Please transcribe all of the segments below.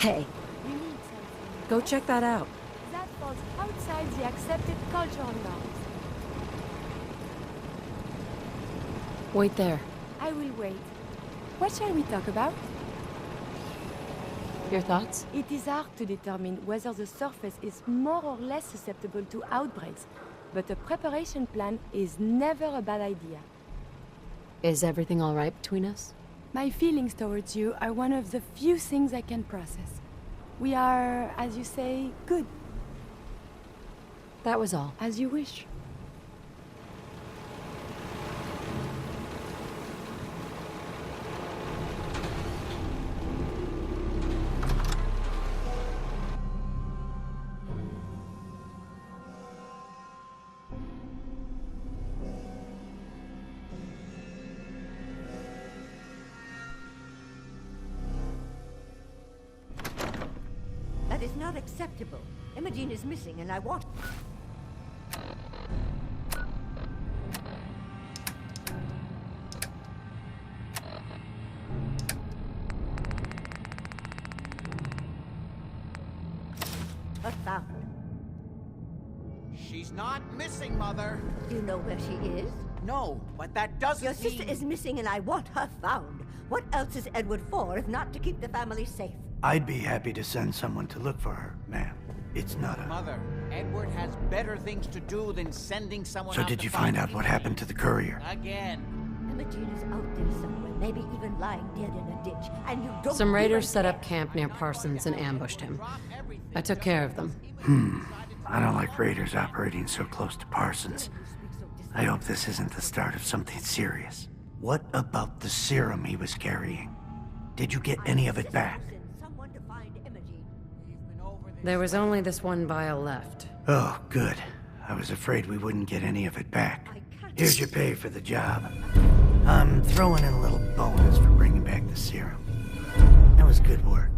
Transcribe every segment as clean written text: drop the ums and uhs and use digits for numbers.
Hey, We need something go check that out. that falls outside the accepted cultural norms. Wait there. I will wait. What shall we talk about? Your thoughts? It is hard to determine whether the surface is more or less susceptible to outbreaks, but a preparation plan is never a bad idea. Is everything all right between us? My feelings towards you are one of the few things I can process. We are, as you say, good, That was all. as you wish. That is not acceptable. Imogene is missing, and I want... her found. She's not missing, Mother. Do you know where she is? No, but that doesn't Your sister mean... is missing, and I want her found. What else is Edward for, if not to keep the family safe? I'd be happy to send someone to look for her, ma'am. It's not a... Mother, Edward has better things to do than sending someone So out did to you find out what Imogen. happened to the courier? Again. Imogene is out there somewhere, maybe even lying dead in a ditch, and you don't... Some raiders even set up care. camp near Parsons and ambushed him. I took care of them. I don't like raiders operating so close to Parsons. I hope this isn't the start of something serious. What about the serum he was carrying? Did you get any of it back? Send someone to find Imogene. There was only this one vial left. Oh, good. I was afraid we wouldn't get any of it back. Here's your pay for the job. I'm throwing in a little bonus for bringing back the serum. That was good work.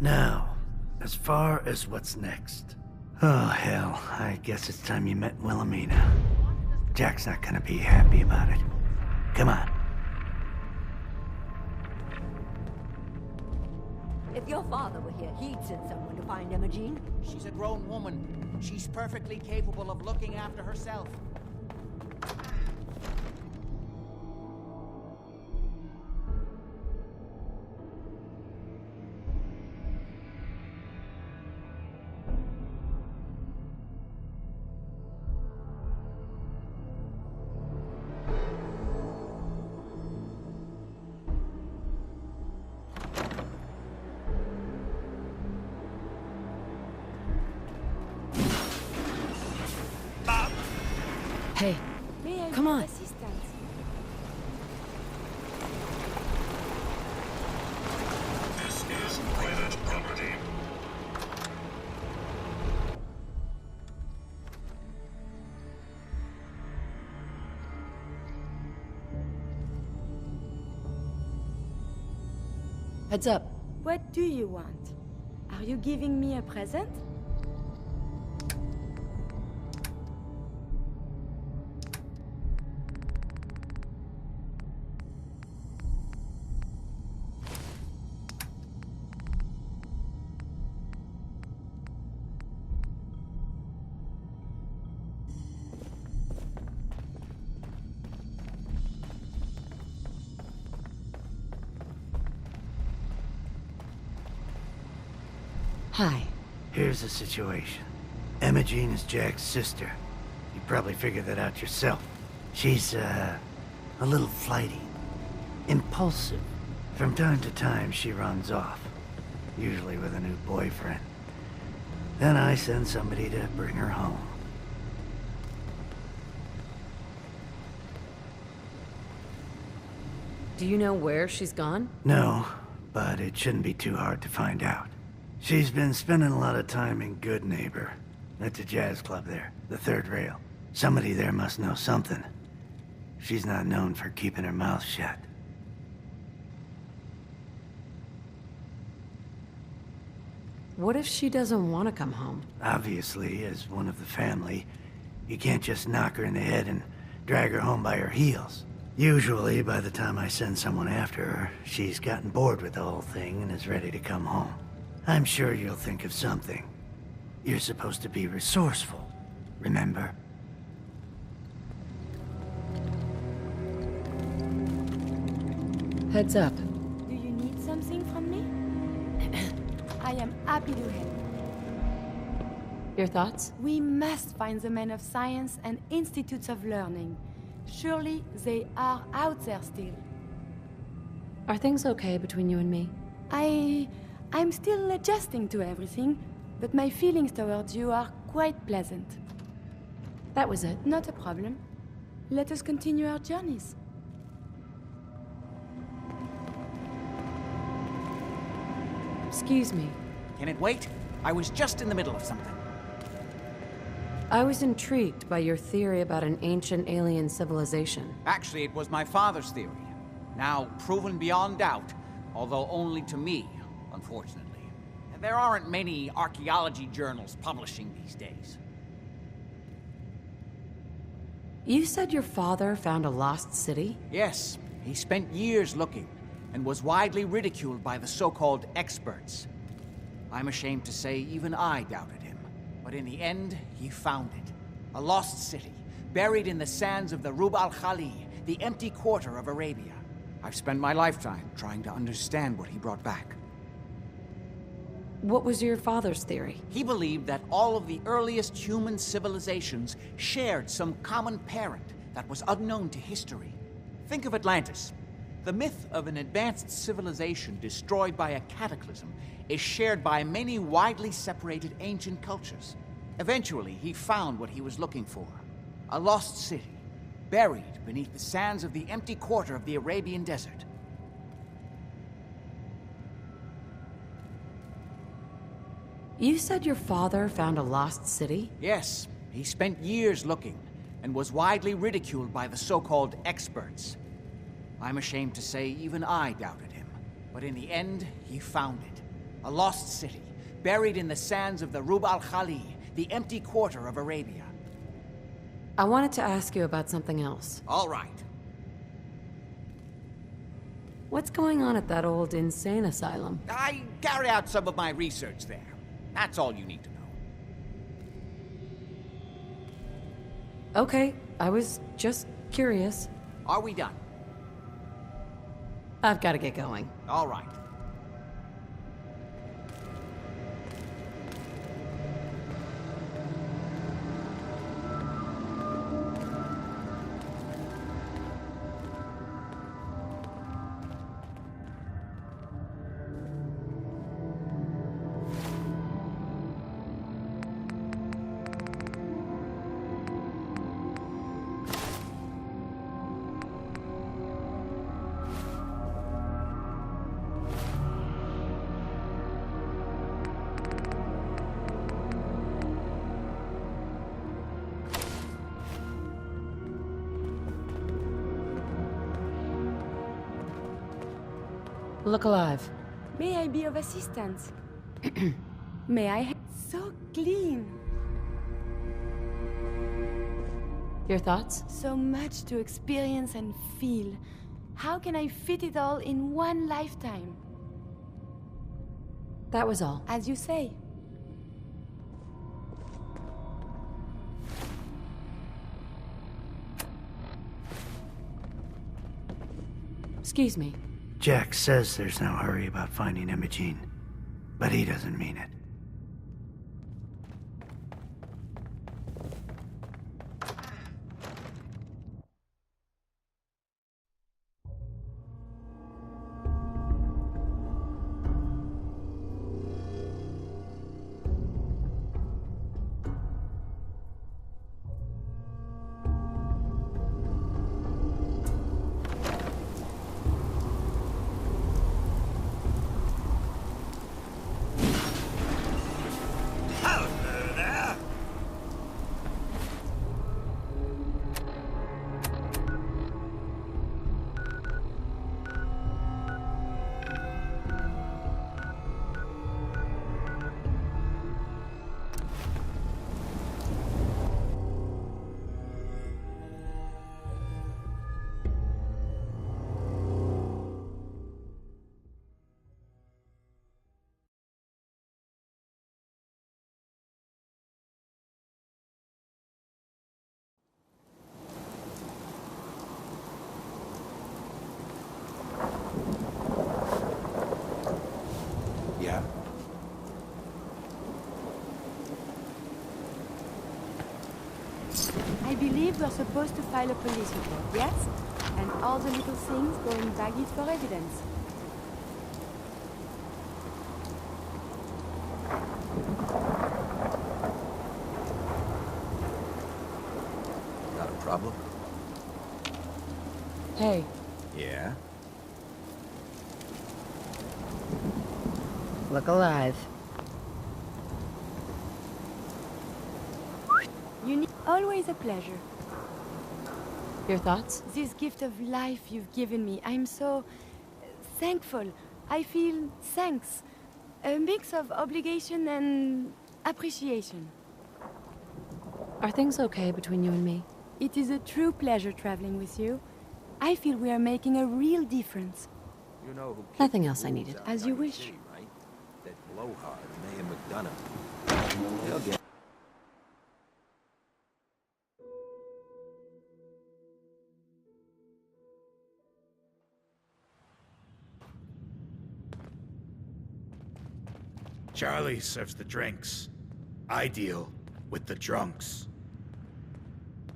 Now, as far as what's next. Oh, hell. I guess it's time you met Wilhelmina. Jack's not gonna be happy about it. Come on. If your father were here, he'd send someone to find Imogene. She's a grown woman. She's perfectly capable of looking after herself. Hey, May I Come be on. of assistance? This is private property. heads up. What do you want? Are you giving me a present? Hi. Here's the situation. Imogene is Jack's sister. You probably figured that out yourself. She's, a little flighty. Impulsive. From time to time, she runs off. Usually with a new boyfriend. Then I send somebody to bring her home. Do you know where she's gone? No, but it shouldn't be too hard to find out. She's been spending a lot of time in Good Neighbor. That's a jazz club there, the third rail. Somebody there must know something. She's not known for keeping her mouth shut. What if she doesn't want to come home? Obviously, as one of the family, you can't just knock her in the head and drag her home by her heels. Usually, by the time I send someone after her, she's gotten bored with the whole thing and is ready to come home. I'm sure you'll think of something. You're supposed to be resourceful, remember? Heads up. Do you need something from me? I am happy to help. Your thoughts? We must find the men of science and institutes of learning. Surely they are out there still. Are things okay between you and me? I'm still adjusting to everything, but my feelings towards you are quite pleasant. That was it. Not a problem. Let us continue our journeys. Excuse me. Can it wait? I was just in the middle of something. I was intrigued by your theory about an ancient alien civilization. Actually, it was my father's theory. Now proven beyond doubt, although only to me, unfortunately. There aren't many archaeology journals publishing these days. You said your father found a lost city? Yes, he spent years looking, and was widely ridiculed by the so-called experts. I'm ashamed to say even I doubted him. But in the end, he found it. A lost city, buried in the sands of the Rub al-Khali, the empty quarter of Arabia. I've spent my lifetime trying to understand what he brought back. What was your father's theory? He believed that all of the earliest human civilizations shared some common parent that was unknown to history. Think of Atlantis. The myth of an advanced civilization destroyed by a cataclysm is shared by many widely separated ancient cultures. Eventually, he found what he was looking for. A lost city, buried beneath the sands of the empty quarter of the Arabian desert. You said your father found a lost city? Yes, he spent years looking, and was widely ridiculed by the so-called experts. I'm ashamed to say even I doubted him. But in the end, he found it. A lost city, buried in the sands of the Rub al-Khali, the empty quarter of Arabia. I wanted to ask you about something else. All right. What's going on at that old insane asylum? I carry out some of my research there. That's all you need to know. Okay, I was just curious. Are we done? I've got to get going. All right. Look alive. May I be of assistance? May I? So clean. Your thoughts? So much to experience and feel. How can I fit it all in one lifetime? That was all. As you say. Excuse me. Jack says there's no hurry about finding Imogene, but he doesn't mean it. believe we're supposed to file a police report, yes? And all the little things go in baggies for evidence. Got a problem? Hey, Yeah? look alive. Always a pleasure. Your thoughts? This gift of life you've given me, I'm so thankful. I feel thanks. A mix of obligation and appreciation. Are things okay between you and me? It is a true pleasure traveling with you. I feel we are making a real difference. You know who kicked Nothing the else I rules needed. out As in you Diamond wish. City, right? That blowhard, Mayor McDonough. He'll get... Charlie serves the drinks. I deal with the drunks.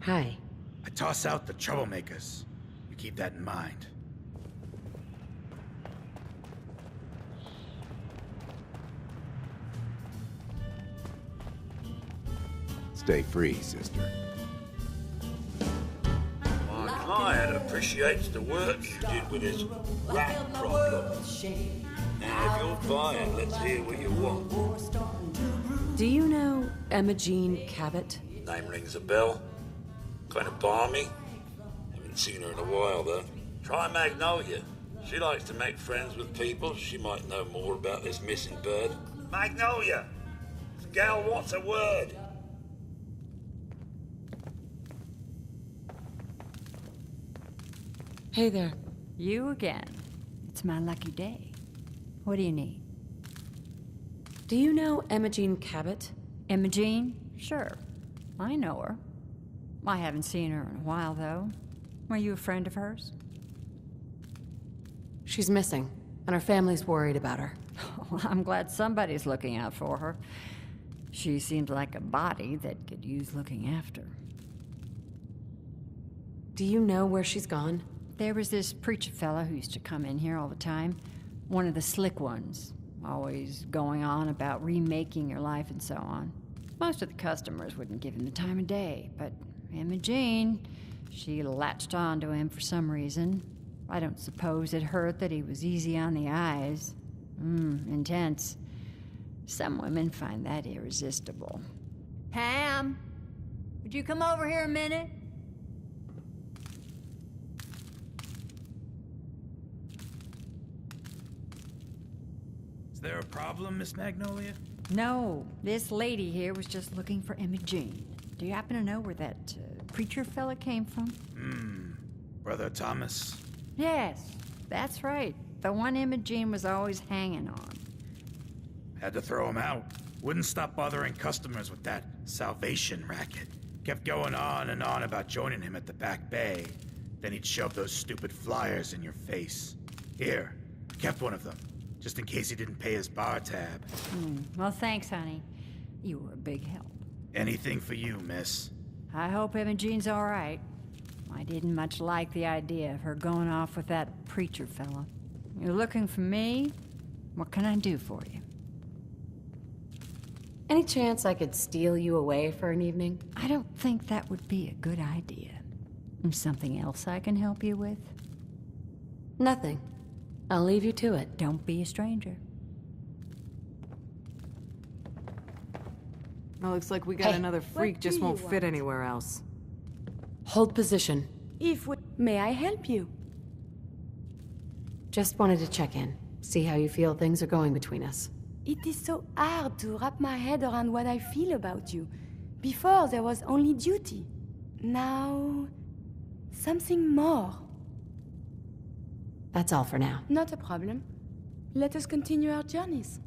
Hi. I toss out the troublemakers. You keep that in mind. Stay free, sister. My client appreciates the work you did with his rat problem. Now, if you're buying, let's hear what you want. Do you know Emma Jean Cabot? Name rings a bell. Kind of balmy. Haven't seen her in a while, though. Try Magnolia. She likes to make friends with people. She might know more about this missing bird. Magnolia! This gal wants a word. Hey there. You again. It's my lucky day. What do you need? Do you know Emma Jean Cabot? Emma Jean? Sure. I know her. I haven't seen her in a while, though. Are you a friend of hers? She's missing, and her family's worried about her. Well, I'm glad somebody's looking out for her. She seems like a body that could use looking after. Do you know where she's gone? There was this preacher fella who used to come in here all the time. One of the slick ones. Always going on about remaking your life and so on. Most of the customers wouldn't give him the time of day, but Emma Jean, she latched on to him for some reason. I don't suppose it hurt that he was easy on the eyes. Intense. Some women find that irresistible. Ham, would you come over here a minute? Is there a problem, Miss Magnolia? No, this lady here was just looking for Emma Jean. Do you happen to know where that preacher fella came from? Brother Thomas? Yes, that's right. The one Emma Jean was always hanging on. Had to throw him out. Wouldn't stop bothering customers with that salvation racket. Kept going on and on about joining him at the back bay. Then he'd shove those stupid flyers in your face. Here, kept one of them, just in case he didn't pay his bar tab. Well, thanks, honey. You were a big help. Anything for you, miss. I hope Emma Jean's all right. I didn't much like the idea of her going off with that preacher fella. You're looking for me? What can I do for you? Any chance I could steal you away for an evening? I don't think that would be a good idea. Something else I can help you with? Nothing. I'll leave you to it. Don't be a stranger. Well, looks like we got Hey, another freak what just do won't you fit want? anywhere else. Hold position. May I help you? Just wanted to check in. See how you feel things are going between us. It is so hard to wrap my head around what I feel about you. Before, there was only duty. Now, something more. That's all for now. Not a problem. Let us continue our journeys.